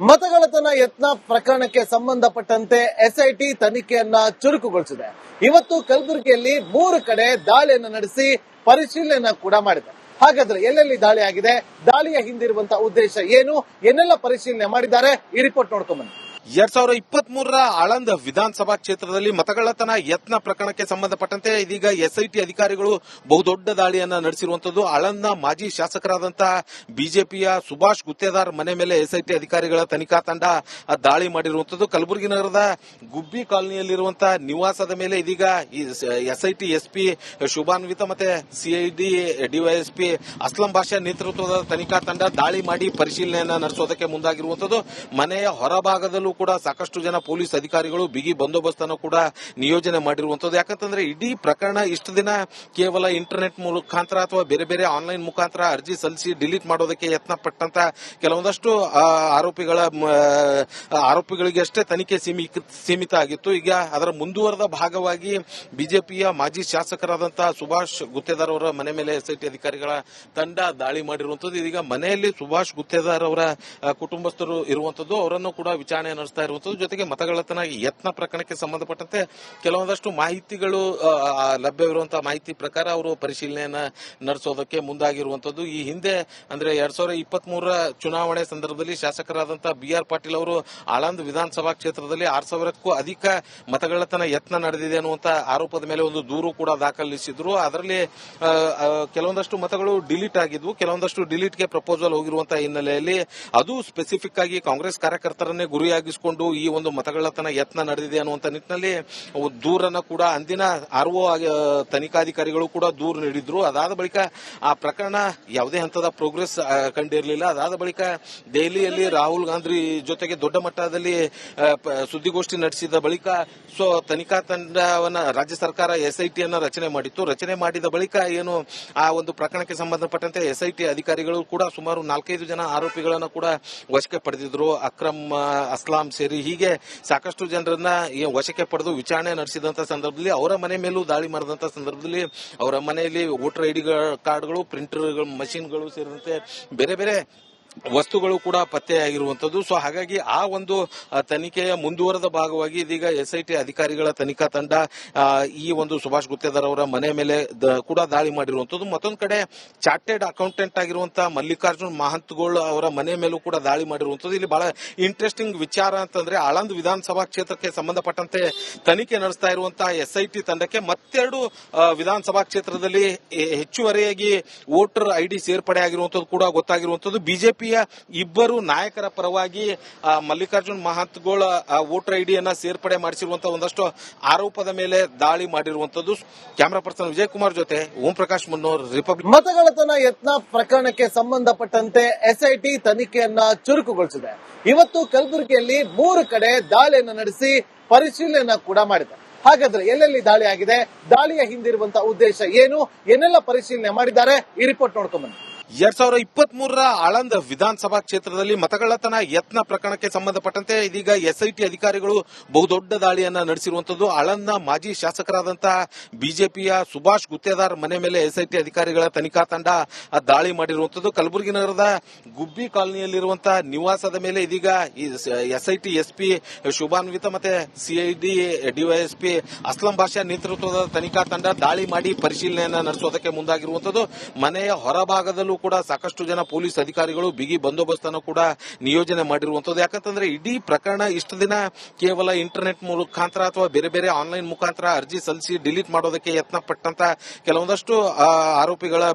ಮತಗಳ್ಳತನ ಯತ್ನ ಪ್ರಕರಣಕ್ಕೆ ಸಂಬಂಧಪಟ್ಟಂತೆ ಎಸ್ಐಟಿ ತನಿಖೆಯನ್ನ ಚುರುಕುಗೊಳಿಸಿದೆ. ಇವತ್ತು ಕಲಬುರಗಿಯಲ್ಲಿ 3 ಕಡೆ ದಾಳಿಯನ್ನು ನಡೆಸಿ ಪರಿಶೀಲನೆ ಕೂಡ ಮಾಡಿದೆ. ಹಾಗಾದ್ರೆ ಎಲ್ಲೆಲ್ಲಿ ದಾಳಿ ಆಗಿದೆ, ದಾಳಿಯ ಹಿಂದಿರುವಂತಹ ಉದ್ದೇಶ ಏನು, ಏನೆಲ್ಲ ಪರಿಶೀಲನೆ ಮಾಡಿದ್ದಾರೆ, ಈ ರಿಪೋರ್ಟ್ ನೋಡ್ಕೊಂಡ್ ಬನ್ನಿ. 2023ರ ಆಳಂದ್ ವಿಧಾನಸಭಾ ಕ್ಷೇತ್ರದಲ್ಲಿ ಮತಗಳ್ಳತನ ಯತ್ನ ಪ್ರಕರಣಕ್ಕೆ ಸಂಬಂಧಪಟ್ಟಂತೆ ಇದೀಗ ಎಸ್ಐಟಿ ಅಧಿಕಾರಿಗಳು ಬಹುದೊಡ್ಡ ದಾಳಿಯನ್ನ ನಡೆಸಿರುವಂತದ್ದು. ಆಳಂದ್ನ ಮಾಜಿ ಶಾಸಕರಾದಂತಹ ಬಿಜೆಪಿಯ ಸುಭಾಷ್ ಗುತ್ತೇದಾರ್ ಮನೆ ಮೇಲೆ ಎಸ್ಐಟಿ ಅಧಿಕಾರಿಗಳ ತನಿಖಾ ತಂಡ ದಾಳಿ ಮಾಡಿರುವಂತದ್ದು. ಕಲಬುರಗಿ ನಗರದ ಗುಬ್ಬಿ ಕಾಲನಿಯಲ್ಲಿರುವಂತಹ ನಿವಾಸದ ಮೇಲೆ ಇದೀಗ ಎಸ್ಐಟಿ ಎಸ್ಪಿ ಶುಭಾನ್ವಿತ ಮತ್ತೆ ಸಿಐಡಿ ಡಿವೈಎಸ್ಪಿ ಅಸ್ಲಂ ಬಾಷಾ ನೇತೃತ್ವದ ತನಿಖಾ ತಂಡ ದಾಳಿ ಮಾಡಿ ಪರಿಶೀಲನೆಯನ್ನ ನಡೆಸೋದಕ್ಕೆ ಮುಂದಾಗಿರುವಂತದ್ದು. ಮನೆಯ ಹೊರಭಾಗದಲ್ಲೂ ಕೂಡ ಸಾಕಷ್ಟು ಜನ ಪೊಲೀಸ್ ಅಧಿಕಾರಿಗಳು ಬಿಗಿ ಬಂದೋಬಸ್ತ್ ಅನ್ನು ಕೂಡ ನಿಯೋಜನೆ ಮಾಡಿರುವಂತದ್ದು. ಯಾಕಂತಂದ್ರೆ ಇಡೀ ಪ್ರಕರಣ ಇಷ್ಟು ದಿನ ಕೇವಲ ಇಂಟರ್ನೆಟ್ ಮುಖಾಂತರ ಅಥವಾ ಬೇರೆ ಬೇರೆ ಆನ್ಲೈನ್ ಮುಖಾಂತರ ಅರ್ಜಿ ಸಲ್ಲಿಸಿ ಡಿಲೀಟ್ ಮಾಡೋದಕ್ಕೆ ಯತ್ನ ಪಟ್ಟಂತ ಕೆಲವೊಂದಷ್ಟು ಆರೋಪಿಗಳಿಗೆ ಅಷ್ಟೇ ತನಿಖೆ ಸೀಮಿತ ಆಗಿತ್ತು. ಈಗ ಅದರ ಮುಂದುವರೆದ ಭಾಗವಾಗಿ ಬಿಜೆಪಿಯ ಮಾಜಿ ಶಾಸಕರಾದಂತಹ ಸುಭಾಷ್ ಗುತ್ತೇದಾರ್ ಅವರ ಮನೆ ಮೇಲೆ ಎಸ್ಐಟಿ ಅಧಿಕಾರಿಗಳ ತಂಡ ದಾಳಿ ಮಾಡಿರುವಂತದ್ದು. ಇದೀಗ ಮನೆಯಲ್ಲಿ ಸುಭಾಷ್ ಗುತ್ತೇದಾರ್ ಅವರ ಕುಟುಂಬಸ್ಥರು ಇರುವಂತದ್ದು, ಅವರನ್ನು ಕೂಡ ವಿಚಾರಣೆ ನಡೆಸ್ತಾ ಇರುವಂತದ್ದು. ಜೊತೆಗೆ ಮತಗಳ್ಳತನ ಯತ್ನ ಪ್ರಕರಣಕ್ಕೆ ಸಂಬಂಧಪಟ್ಟಂತೆ ಕೆಲವೊಂದಷ್ಟು ಮಾಹಿತಿಗಳು ಲಭ್ಯವಿರುವಂತಹ ಮಾಹಿತಿ ಪ್ರಕಾರ ಅವರು ಪರಿಶೀಲನೆಯನ್ನ ನಡೆಸೋದಕ್ಕೆ ಮುಂದಾಗಿರುವಂತದ್ದು. ಈ ಹಿಂದೆ ಅಂದ್ರೆ 2023ರ ಚುನಾವಣೆ ಸಂದರ್ಭದಲ್ಲಿ ಶಾಸಕರಾದಂತಹ ಬಿಆರ್ ಪಾಟೀಲ್ ಅವರು ಆಳಂದ್ ವಿಧಾನಸಭಾ ಕ್ಷೇತ್ರದಲ್ಲಿ 6,000ಕ್ಕೂ ಅಧಿಕ ಮತಗಳ್ಳತನ ಯತ್ನ ನಡೆದಿದೆ ಅನ್ನುವಂತ ಆರೋಪದ ಮೇಲೆ ಒಂದು ದೂರು ಕೂಡ ದಾಖಲಿಸಿದ್ರು. ಅದರಲ್ಲಿ ಕೆಲವೊಂದಷ್ಟು ಮತಗಳು ಡಿಲೀಟ್ ಆಗಿದ್ವು, ಕೆಲವೊಂದಷ್ಟು ಡಿಲೀಟ್ಗೆ ಪ್ರಪೋಸಲ್ ಹೋಗಿರುವಂತಹ ಹಿನ್ನೆಲೆಯಲ್ಲಿ ಅದು ಸ್ಪೆಸಿಫಿಕ್ ಆಗಿ ಕಾಂಗ್ರೆಸ್ ಕಾರ್ಯಕರ್ತರನ್ನೇ ಗುರಿಯಾಗಿಸಿಕೊಂಡು ಈ ಒಂದು ಮತಗಳ್ಳತನ ಯತ್ನ ನಡೆದಿದೆ ಅನ್ನುವಂತ ನಿಟ್ಟಿನಲ್ಲಿ ದೂರನ್ನ ಕೂಡ ಅಂದಿನ ಆರ್ಒ ತನಿಖಾಧಿಕಾರಿಗಳು ಕೂಡ ದೂರು ನೀಡಿದ್ರು. ಅದಾದ ಬಳಿಕ ಆ ಪ್ರಕರಣ ಯಾವುದೇ ಹಂತದ ಪ್ರೋಗ್ರೆಸ್ ಕಂಡಿರಲಿಲ್ಲ. ಅದಾದ ಬಳಿಕ ದೆಹಲಿಯಲ್ಲಿ ರಾಹುಲ್ ಗಾಂಧಿ ಜೊತೆಗೆ ದೊಡ್ಡ ಮಟ್ಟದಲ್ಲಿ ಸುದ್ದಿಗೋಷ್ಠಿ ನಡೆಸಿದ ಬಳಿಕ ತನಿಖಾ ತಂಡವನ್ನ ರಾಜ್ಯ ಸರ್ಕಾರ ಎಸ್ಐಟಿಯನ್ನ ರಚನೆ ಮಾಡಿತ್ತು. ರಚನೆ ಮಾಡಿದ ಬಳಿಕ ಏನು ಆ ಒಂದು ಪ್ರಕರಣಕ್ಕೆ ಸಂಬಂಧಪಟ್ಟಂತೆ ಎಸ್ಐಟಿ ಅಧಿಕಾರಿಗಳು ಕೂಡ ಸುಮಾರು 4-5 ಜನ ಆರೋಪಿಗಳನ್ನ ಕೂಡ ವಶಕ್ಕೆ ಪಡೆದಿದ್ರು. ಅಕ್ರಮ್, ಅಸ್ಲಾಂ ಸೇರಿ ಹೀಗೆ ಸಾಕಷ್ಟು ಜನರನ್ನ ವಶಕ್ಕೆ ಪಡೆದು ವಿಚಾರಣೆ ನಡೆಸಿದಂತ ಸಂದರ್ಭದಲ್ಲಿ ಅವರ ಮನೆ ಮೇಲೂ ದಾಳಿ ಮಾಡಿದಂತ ಸಂದರ್ಭದಲ್ಲಿ ಅವರ ಮನೆಯಲ್ಲಿ ವೋಟರ್ ಐಡಿ ಕಾರ್ಡ್ಗಳು, ಪ್ರಿಂಟರ್ಗಳು, ಮಷೀನ್ಗಳು ಸೇರಿದಂತೆ ಬೇರೆ ಬೇರೆ ವಸ್ತುಗಳು ಕೂಡ ಪತ್ತೆಯಾಗಿರುವಂತದ್ದು. ಹಾಗಾಗಿ ಆ ಒಂದು ತನಿಖೆಯ ಮುಂದುವರೆದ ಭಾಗವಾಗಿ ಇದೀಗ ಎಸ್ಐಟಿ ಅಧಿಕಾರಿಗಳ ತನಿಖಾ ತಂಡ ಈ ಒಂದು ಸುಭಾಷ್ ಗುತ್ತೇದಾರ್ ಅವರ ಮನೆ ಮೇಲೆ ಕೂಡ ದಾಳಿ ಮಾಡಿರುವಂತದ್ದು. ಮತ್ತೊಂದು ಕಡೆ ಚಾರ್ಟೆಡ್ ಅಕೌಂಟೆಂಟ್ ಆಗಿರುವಂತಹ ಮಲ್ಲಿಕಾರ್ಜುನ್ ಮಹಂತ್ಗೋಳ್ ಅವರ ಮನೆ ಮೇಲೂ ಕೂಡ ದಾಳಿ ಮಾಡಿರುವಂತದ್ದು. ಇಲ್ಲಿ ಬಹಳ ಇಂಟ್ರೆಸ್ಟಿಂಗ್ ವಿಚಾರ ಅಂತಂದ್ರೆ ಆಳಂದ್ ವಿಧಾನಸಭಾ ಕ್ಷೇತ್ರಕ್ಕೆ ಸಂಬಂಧಪಟ್ಟಂತೆ ತನಿಖೆ ನಡೆಸ್ತಾ ಇರುವಂತಹ ಎಸ್ಐಟಿ ತಂಡಕ್ಕೆ ಮತ್ತೆರಡು ವಿಧಾನಸಭಾ ಕ್ಷೇತ್ರದಲ್ಲಿ ಹೆಚ್ಚುವರಿಯಾಗಿ ವೋಟರ್ ಐಡಿ ಸೇರ್ಪಡೆ ಆಗಿರುವಂತದ್ದು ಕೂಡ ಗೊತ್ತಾಗಿರುವಂತದ್ದು. ಬಿಜೆಪಿ ಇಬ್ಬರು ನಾಯಕರ ಪರವಾಗಿ ಮಲ್ಲಿಕಾರ್ಜುನ್ ಮಹಂತ್ಗೋಳ್ ವೋಟರ್ ಐಡಿಯನ್ನ ಸೇರ್ಪಡೆ ಮಾಡಿಸಿರುವಂತಹ ಒಂದಷ್ಟು ಆರೋಪದ ಮೇಲೆ ದಾಳಿ ಮಾಡಿರುವಂತದ್ದು. ಕ್ಯಾಮರಾ ಪರ್ಸನ್ ವಿಜಯ್ ಕುಮಾರ್ ಜೊತೆ ಓಂ ಪ್ರಕಾಶ್ ಮುನ್ನೋರ್, ರಿಪಬ್ಲಿಕ್. ಮತಗಳ್ಳತನ ಯತ್ನ ಪ್ರಕರಣಕ್ಕೆ ಸಂಬಂಧಪಟ್ಟಂತೆ ಎಸ್ಐಟಿ ತನಿಖೆಯನ್ನ ಚುರುಕುಗೊಳಿಸಿದೆ. ಇವತ್ತು ಕಲಬುರಗಿಯಲ್ಲಿ 3 ಕಡೆ ದಾಳಿಯನ್ನು ನಡೆಸಿ ಪರಿಶೀಲನೆ ಕೂಡ ಮಾಡಿದೆ. ಹಾಗಾದ್ರೆ ಎಲ್ಲೆಲ್ಲಿ ದಾಳಿ ಆಗಿದೆ, ದಾಳಿಯ ಹಿಂದಿರುವಂತಹ ಉದ್ದೇಶ ಏನು, ಏನೆಲ್ಲ ಪರಿಶೀಲನೆ ಮಾಡಿದ್ದಾರೆ, ಈ ರಿಪೋರ್ಟ್ ನೋಡ್ಕೊಂಡ್ ಬನ್ನಿ. 2023ರ ಆಳಂದ್ ವಿಧಾನಸಭಾ ಕ್ಷೇತ್ರದಲ್ಲಿ ಮತಗಳ್ಳತನ ಯತ್ನ ಪ್ರಕರಣಕ್ಕೆ ಸಂಬಂಧಪಟ್ಟಂತೆ ಇದೀಗ ಎಸ್ಐಟಿ ಅಧಿಕಾರಿಗಳು ಬಹುದೊಡ್ಡ ದಾಳಿಯನ್ನ ನಡೆಸಿರುವಂತದ್ದು. ಆಳಂದ್ನ ಮಾಜಿ ಶಾಸಕರಾದಂತಹ ಬಿಜೆಪಿಯ ಸುಭಾಷ್ ಗುತ್ತೇದಾರ್ ಮನೆ ಮೇಲೆ ಎಸ್ಐಟಿ ಅಧಿಕಾರಿಗಳ ತನಿಖಾ ತಂಡ ದಾಳಿ ಮಾಡಿರುವಂತದ್ದು. ಕಲಬುರಗಿ ನಗರದ ಗುಬ್ಬಿ ಕಾಲನಿಯಲ್ಲಿರುವಂತಹ ನಿವಾಸದ ಮೇಲೆ ಇದೀಗ ಎಸ್ಐಟಿ ಎಸ್ಪಿ ಶುಭಾನ್ವಿತ ಮತ್ತೆ ಸಿಐಡಿ ಡಿವೈಎಸ್ಪಿ ಅಸ್ಲಂ ಬಾಷಾ ನೇತೃತ್ವದ ತನಿಖಾ ತಂಡ ದಾಳಿ ಮಾಡಿ ಪರಿಶೀಲನೆಯನ್ನ ನಡೆಸೋದಕ್ಕೆ ಮುಂದಾಗಿರುವಂತದ್ದು. ಮನೆಯ ಹೊರಭಾಗದಲ್ಲೂ ಕೂಡ ಸಾಕಷ್ಟು ಜನ ಪೊಲೀಸ್ ಅಧಿಕಾರಿಗಳು ಬಿಗಿ ಬಂದೋಬಸ್ತ್ ಅನ್ನು ಕೂಡ ನಿಯೋಜನೆ ಮಾಡಿರುವಂತದ್ದು. ಯಾಕಂತಂದ್ರೆ ಇಡೀ ಪ್ರಕರಣ ಇಷ್ಟು ದಿನ ಕೇವಲ ಇಂಟರ್ನೆಟ್ ಮುಖಾಂತರ ಅಥವಾ ಬೇರೆ ಬೇರೆ ಆನ್ಲೈನ್ ಮುಖಾಂತರ ಅರ್ಜಿ ಸಲ್ಲಿಸಿ ಡಿಲೀಟ್ ಮಾಡೋದಕ್ಕೆ ಯತ್ನ ಪಟ್ಟಂತ ಕೆಲವೊಂದಷ್ಟು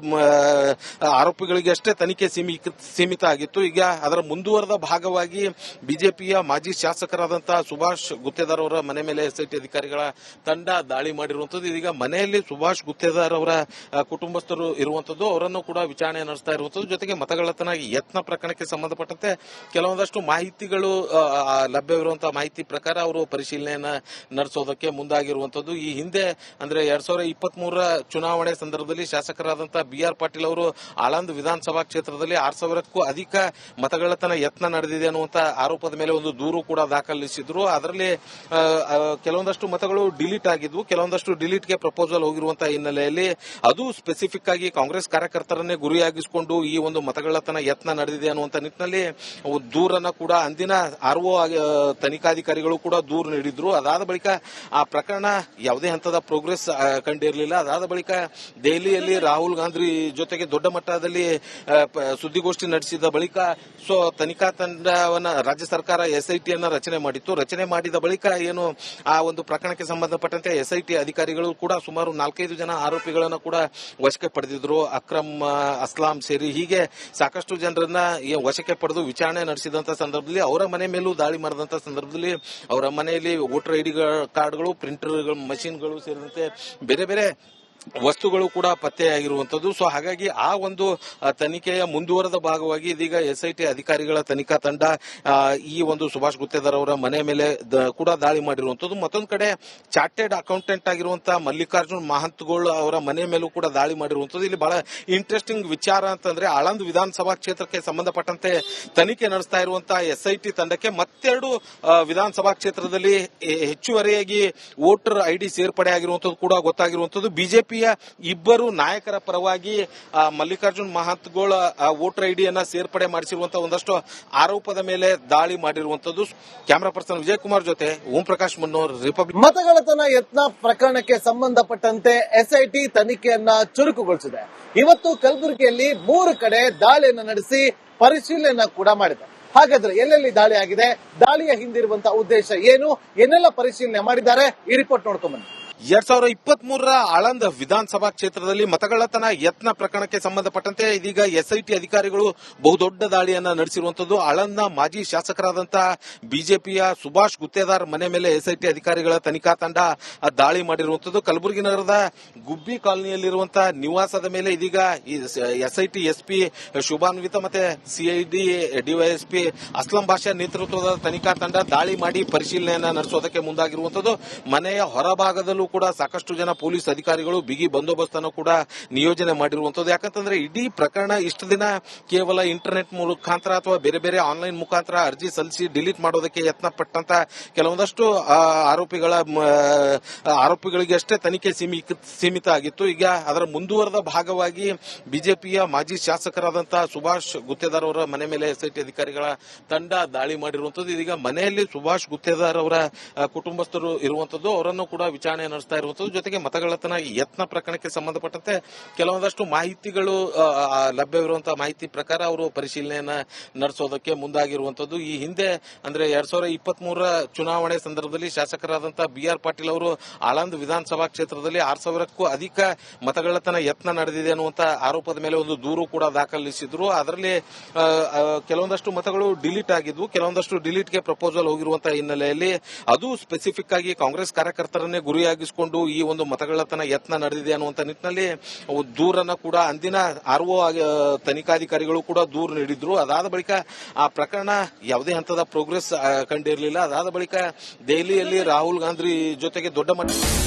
ಆರೋಪಿಗಳಿಗೆ ಅಷ್ಟೇ ತನಿಖೆ ಸೀಮಿತ ಆಗಿತ್ತು. ಈಗ ಅದರ ಮುಂದುವರೆದ ಭಾಗವಾಗಿ ಬಿಜೆಪಿಯ ಮಾಜಿ ಶಾಸಕರಾದಂತಹ ಸುಭಾಷ್ ಗುತ್ತೇದಾರ್ ಅವರ ಮನೆ ಮೇಲೆ ಎಸ್ಐಟಿ ಅಧಿಕಾರಿಗಳ ತಂಡ ದಾಳಿ ಮಾಡಿರುವಂತದ್ದು. ಇದೀಗ ಮನೆಯಲ್ಲಿ ಸುಭಾಷ್ ಗುತ್ತೇದಾರ್ ಅವರ ಕುಟುಂಬಸ್ಥರು ಇರುವಂತದ್ದು, ಅವರನ್ನು ಕೂಡ ವಿಚಾರಣೆ ನಡೆಸ್ತಾ ಇರುವಂತದ್ದು. ಜೊತೆಗೆ ಮತಗಳ್ಳತನ ಯತ್ನ ಪ್ರಕರಣಕ್ಕೆ ಸಂಬಂಧಪಟ್ಟಂತೆ ಕೆಲವೊಂದಷ್ಟು ಮಾಹಿತಿಗಳು ಲಭ್ಯವಿರುವಂತಹ ಮಾಹಿತಿ ಪ್ರಕಾರ ಅವರು ಪರಿಶೀಲನೆಯನ್ನ ನಡೆಸೋದಕ್ಕೆ ಮುಂದಾಗಿರುವಂತದ್ದು. ಈ ಹಿಂದೆ ಅಂದ್ರೆ 2023ರ ಚುನಾವಣೆ ಸಂದರ್ಭದಲ್ಲಿ ಶಾಸಕರಾದಂತಹ ಬಿಆರ್ ಪಾಟೀಲ್ ಅವರು ಆಳಂದ್ ವಿಧಾನಸಭಾ ಕ್ಷೇತ್ರದಲ್ಲಿ 6,000ಕ್ಕೂ ಅಧಿಕ ಮತಗಳ್ಳತನ ಯತ್ನ ನಡೆದಿದೆ ಅನ್ನುವಂತ ಆರೋಪದ ಮೇಲೆ ಒಂದು ದೂರು ಕೂಡ ದಾಖಲಿಸಿದ್ರು. ಅದರಲ್ಲಿ ಕೆಲವೊಂದಷ್ಟು ಮತಗಳು ಡಿಲೀಟ್ ಆಗಿದ್ವು, ಕೆಲವೊಂದಷ್ಟು ಡಿಲೀಟ್ಗೆ ಪ್ರಪೋಸಲ್ ಹೋಗಿರುವಂತಹ ಹಿನ್ನೆಲೆಯಲ್ಲಿ ಅದು ಸ್ಪೆಸಿಫಿಕ್ ಆಗಿ ಕಾಂಗ್ರೆಸ್ ಕಾರ್ಯಕರ್ತರನ್ನೇ ಗುರಿಯಾಗಿ ಗುರಿಯಾಗಿಸಿಕೊಂಡು ಈ ಒಂದು ಮತಗಳ್ಳತನ ಯತ್ನ ನಡೆದಿದೆ ಅನ್ನುವಂತ ನಿಟ್ಟಿನಲ್ಲಿ ದೂರನ್ನ ಕೂಡ ಅಂದಿನ ಆರ್ಒ ತನಿಖಾಧಿಕಾರಿಗಳು ಕೂಡ ದೂರು ನೀಡಿದ್ರು. ಅದಾದ ಬಳಿಕ ಆ ಪ್ರಕರಣ ಯಾವುದೇ ಹಂತದ ಪ್ರೋಗ್ರೆಸ್ ಕಂಡಿರಲಿಲ್ಲ. ಅದಾದ ಬಳಿಕ ದೆಹಲಿಯಲ್ಲಿ ರಾಹುಲ್ ಗಾಂಧಿ ಜೊತೆಗೆ ದೊಡ್ಡ ಮಟ್ಟದಲ್ಲಿ ಸುದ್ದಿಗೋಷ್ಠಿ ನಡೆಸಿದ ಬಳಿಕ ತನಿಖಾ ತಂಡವನ್ನ ರಾಜ್ಯ ಸರ್ಕಾರ ಎಸ್ಐಟಿ ಅನ್ನ ರಚನೆ ಮಾಡಿತ್ತು. ರಚನೆ ಮಾಡಿದ ಬಳಿಕ ಏನು ಆ ಒಂದು ಪ್ರಕರಣಕ್ಕೆ ಸಂಬಂಧಪಟ್ಟಂತೆ ಎಸ್ಐಟಿ ಅಧಿಕಾರಿಗಳು ಕೂಡ ಸುಮಾರು 4-5 ಜನ ಆರೋಪಿಗಳನ್ನ ಕೂಡ ವಶಕ್ಕೆ ಪಡೆದಿದ್ರು. ಅಕ್ರಮ್, ಅಸ್ಲಾಂ ಸೇರಿ ಹೀಗೆ ಸಾಕಷ್ಟು ಜನರನ್ನ ವಶಕ್ಕೆ ಪಡೆದು ವಿಚಾರಣೆ ನಡೆಸಿದಂತ ಸಂದರ್ಭದಲ್ಲಿ ಅವರ ಮನೆ ಮೇಲೂ ದಾಳಿ ಮಾಡಿದಂತ ಸಂದರ್ಭದಲ್ಲಿ ಅವರ ಮನೆಯಲ್ಲಿ ವೋಟರ್ ಐಡಿ ಕಾರ್ಡ್ಗಳು, ಪ್ರಿಂಟರ್ಗಳು, ಮಷೀನ್ಗಳು ಸೇರಿದಂತೆ ಬೇರೆ ಬೇರೆ ವಸ್ತುಗಳು ಕೂಡ ಪತ್ತೆಯಾಗಿರುವಂತದ್ದು. ಹಾಗಾಗಿ ಆ ಒಂದು ತನಿಖೆಯ ಮುಂದುವರೆದ ಭಾಗವಾಗಿ ಇದೀಗ ಎಸ್ಐಟಿ ಅಧಿಕಾರಿಗಳ ತನಿಖಾ ತಂಡ ಈ ಒಂದು ಸುಭಾಷ್ ಗುತ್ತೇದಾರ್ ಅವರ ಮನೆ ಮೇಲೆ ಕೂಡ ದಾಳಿ ಮಾಡಿರುವಂತದ್ದು. ಮತ್ತೊಂದು ಕಡೆ ಚಾರ್ಟೆಡ್ ಅಕೌಂಟೆಂಟ್ ಆಗಿರುವಂತಹ ಮಲ್ಲಿಕಾರ್ಜುನ್ ಮಹಂತ್ಗೋಳ್ ಅವರ ಮನೆ ಮೇಲೂ ಕೂಡ ದಾಳಿ ಮಾಡಿರುವಂತದ್ದು. ಇಲ್ಲಿ ಬಹಳ ಇಂಟ್ರೆಸ್ಟಿಂಗ್ ವಿಚಾರ ಅಂತಂದ್ರೆ ಆಳಂದ್ ವಿಧಾನಸಭಾ ಕ್ಷೇತ್ರಕ್ಕೆ ಸಂಬಂಧಪಟ್ಟಂತೆ ತನಿಖೆ ನಡೆಸ್ತಾ ಇರುವಂತಹ ಎಸ್ಐಟಿ ತಂಡಕ್ಕೆ ಮತ್ತೆರಡು ವಿಧಾನಸಭಾ ಕ್ಷೇತ್ರದಲ್ಲಿ ಹೆಚ್ಚುವರಿಯಾಗಿ ವೋಟರ್ ಐಡಿ ಸೇರ್ಪಡೆ ಆಗಿರುವಂತದ್ದು ಕೂಡ ಗೊತ್ತಾಗಿರುವಂತದ್ದು. ಬಿಜೆಪಿ ಇಬ್ಬರು ನಾಯಕರ ಪರವಾಗಿ ಮಲ್ಲಿಕಾರ್ಜುನ್ ಮಹಂತ್ಗೋಳ್ ವೋಟರ್ ಐಡಿಯನ್ನ ಸೇರ್ಪಡೆ ಮಾಡಿಸಿರುವಂತಹ ಒಂದಷ್ಟು ಆರೋಪದ ಮೇಲೆ ದಾಳಿ ಮಾಡಿರುವಂತದ್ದು. ಕ್ಯಾಮರಾ ಪರ್ಸನ್ ವಿಜಯ್ ಕುಮಾರ್ ಜೊತೆ ಓಂ ಪ್ರಕಾಶ್ ಮನ್ನೋರ್, ರಿಪಬ್ಲಿಕ್. ಮತಗಳ್ಳತನ ಯತ್ನ ಪ್ರಕರಣಕ್ಕೆ ಸಂಬಂಧಪಟ್ಟಂತೆ ಎಸ್ಐಟಿ ತನಿಖೆಯನ್ನ ಚುರುಕುಗೊಳಿಸಿದೆ. ಇವತ್ತು ಕಲಬುರಗಿಯಲ್ಲಿ 3 ಕಡೆ ದಾಳಿಯನ್ನು ನಡೆಸಿ ಪರಿಶೀಲನೆ ಕೂಡ ಮಾಡಿದೆ. ಹಾಗಾದ್ರೆ ಎಲ್ಲೆಲ್ಲಿ ದಾಳಿ ಆಗಿದೆ, ದಾಳಿಯ ಹಿಂದಿರುವಂತಹ ಉದ್ದೇಶ ಏನು, ಏನೆಲ್ಲ ಪರಿಶೀಲನೆ ಮಾಡಿದ್ದಾರೆ, ಈ ರಿಪೋರ್ಟ್ ನೋಡ್ಕೊಂಡ್ ಬನ್ನಿ. 2023ರ ಆಳಂದ್ ವಿಧಾನಸಭಾ ಕ್ಷೇತ್ರದಲ್ಲಿ ಮತಗಳ್ಳತನ ಯತ್ನ ಪ್ರಕರಣಕ್ಕೆ ಸಂಬಂಧಪಟ್ಟಂತೆ ಇದೀಗ ಎಸ್ಐಟಿ ಅಧಿಕಾರಿಗಳು ಬಹುದೊಡ್ಡ ದಾಳಿಯನ್ನ ನಡೆಸಿರುವಂತದ್ದು. ಆಳಂದ್ನ ಮಾಜಿ ಶಾಸಕರಾದಂತಹ ಬಿಜೆಪಿಯ ಸುಭಾಷ್ ಗುತ್ತೇದಾರ್ ಮನೆ ಮೇಲೆ ಎಸ್ಐಟಿ ಅಧಿಕಾರಿಗಳ ತನಿಖಾ ತಂಡ ದಾಳಿ ಮಾಡಿರುವಂತದ್ದು. ಕಲಬುರಗಿ ನಗರದ ಗುಬ್ಬಿ ಕಾಲನಿಯಲ್ಲಿರುವಂತಹ ನಿವಾಸದ ಮೇಲೆ ಇದೀಗ ಎಸ್ಐಟಿ ಎಸ್ಪಿ ಶುಭಾನ್ವಿತ ಮತ್ತೆ ಸಿಐಡಿ ಡಿವೈಎಸ್ಪಿ ಅಸ್ಲಂ ಬಾಷಾ ನೇತೃತ್ವದ ತನಿಖಾ ತಂಡ ದಾಳಿ ಮಾಡಿ ಪರಿಶೀಲನೆಯನ್ನ ನಡೆಸೋದಕ್ಕೆ ಮುಂದಾಗಿರುವಂತದ್ದು. ಮನೆಯ ಹೊರಭಾಗದಲ್ಲೂ ಕೂಡ ಸಾಕಷ್ಟು ಜನ ಪೊಲೀಸ್ ಅಧಿಕಾರಿಗಳು ಬಿಗಿ ಬಂದೋಬಸ್ತ್ ಅನ್ನು ಕೂಡ ನಿಯೋಜನೆ ಮಾಡಿರುವಂತದ್ದು. ಯಾಕಂತಂದ್ರೆ ಇಡೀ ಪ್ರಕರಣ ಇಷ್ಟು ದಿನ ಕೇವಲ ಇಂಟರ್ನೆಟ್ ಮುಖಾಂತರ ಅಥವಾ ಬೇರೆ ಬೇರೆ ಆನ್ಲೈನ್ ಮುಖಾಂತರ ಅರ್ಜಿ ಸಲ್ಲಿಸಿ ಡಿಲೀಟ್ ಮಾಡೋದಕ್ಕೆ ಯತ್ನ ಪಟ್ಟಂತ ಕೆಲವೊಂದಷ್ಟು ಆರೋಪಿಗಳಿಗೆ ಅಷ್ಟೇ ತನಿಖೆ ಸೀಮಿತ ಆಗಿತ್ತು. ಈಗ ಅದರ ಮುಂದುವರೆದ ಭಾಗವಾಗಿ ಬಿಜೆಪಿಯ ಮಾಜಿ ಶಾಸಕರಾದಂತಹ ಸುಭಾಷ್ ಗುತ್ತೇದಾರ್ ಅವರ ಮನೆ ಮೇಲೆ ಎಸ್ಐಟಿ ಅಧಿಕಾರಿಗಳ ತಂಡ ದಾಳಿ ಮಾಡಿರುವಂತದ್ದು. ಇದೀಗ ಮನೆಯಲ್ಲಿ ಸುಭಾಷ್ ಗುತ್ತೇದಾರ್ ಅವರ ಕುಟುಂಬಸ್ಥರು ಇರುವಂತದ್ದು, ಅವರನ್ನು ಕೂಡ ವಿಚಾರಣೆ ನಡೆಸ್ತಾ ಇರುವಂತದ್ದು. ಜೊತೆಗೆ ಮತಗಳ್ಳತನ ಯತ್ನ ಪ್ರಕರಣಕ್ಕೆ ಸಂಬಂಧಪಟ್ಟಂತೆ ಕೆಲವೊಂದಷ್ಟು ಮಾಹಿತಿಗಳು ಲಭ್ಯವಿರುವಂತಹ ಮಾಹಿತಿ ಪ್ರಕಾರ ಅವರು ಪರಿಶೀಲನೆಯನ್ನ ನಡೆಸೋದಕ್ಕೆ ಮುಂದಾಗಿರುವಂತದ್ದು. ಈ ಹಿಂದೆ ಅಂದ್ರೆ 2023ರ ಚುನಾವಣೆ ಸಂದರ್ಭದಲ್ಲಿ ಶಾಸಕರಾದಂತಹ ಬಿಆರ್ ಪಾಟೀಲ್ ಅವರು ಆಳಂದ್ ವಿಧಾನಸಭಾ ಕ್ಷೇತ್ರದಲ್ಲಿ 6,000ಕ್ಕೂ ಅಧಿಕ ಮತಗಳ್ಳತನ ಯತ್ನ ನಡೆದಿದೆ ಅನ್ನುವಂತ ಆರೋಪದ ಮೇಲೆ ಒಂದು ದೂರು ಕೂಡ ದಾಖಲಿಸಿದ್ರು. ಅದರಲ್ಲಿ ಕೆಲವೊಂದಷ್ಟು ಮತಗಳು ಡಿಲೀಟ್ ಆಗಿದ್ವು, ಕೆಲವೊಂದಷ್ಟು ಡಿಲೀಟ್ಗೆ ಪ್ರಪೋಸಲ್ ಹೋಗಿರುವಂತಹ ಹಿನ್ನೆಲೆಯಲ್ಲಿ ಅದು ಸ್ಪೆಸಿಫಿಕ್ ಆಗಿ ಕಾಂಗ್ರೆಸ್ ಕಾರ್ಯಕರ್ತರನ್ನೇ ಗುರಿಯಾಗಿಸಿಕೊಂಡು ಈ ಒಂದು ಮತಗಳ್ಳತನ ಯತ್ನ ನಡೆದಿದೆ ಅನ್ನುವಂತ ನಿಟ್ಟಿನಲ್ಲಿ ದೂರನ್ನ ಕೂಡ ಅಂದಿನ ಆರ್ಒ ತನಿಖಾಧಿಕಾರಿಗಳು ಕೂಡ ದೂರು ನೀಡಿದ್ರು. ಅದಾದ ಬಳಿಕ ಆ ಪ್ರಕರಣ ಯಾವುದೇ ಹಂತದ ಪ್ರೋಗ್ರೆಸ್ ಕಂಡಿರಲಿಲ್ಲ. ಅದಾದ ಬಳಿಕ ದೆಹಲಿಯಲ್ಲಿ ರಾಹುಲ್ ಗಾಂಧಿ ಜೊತೆಗೆ ದೊಡ್ಡ ಮಟ್ಟ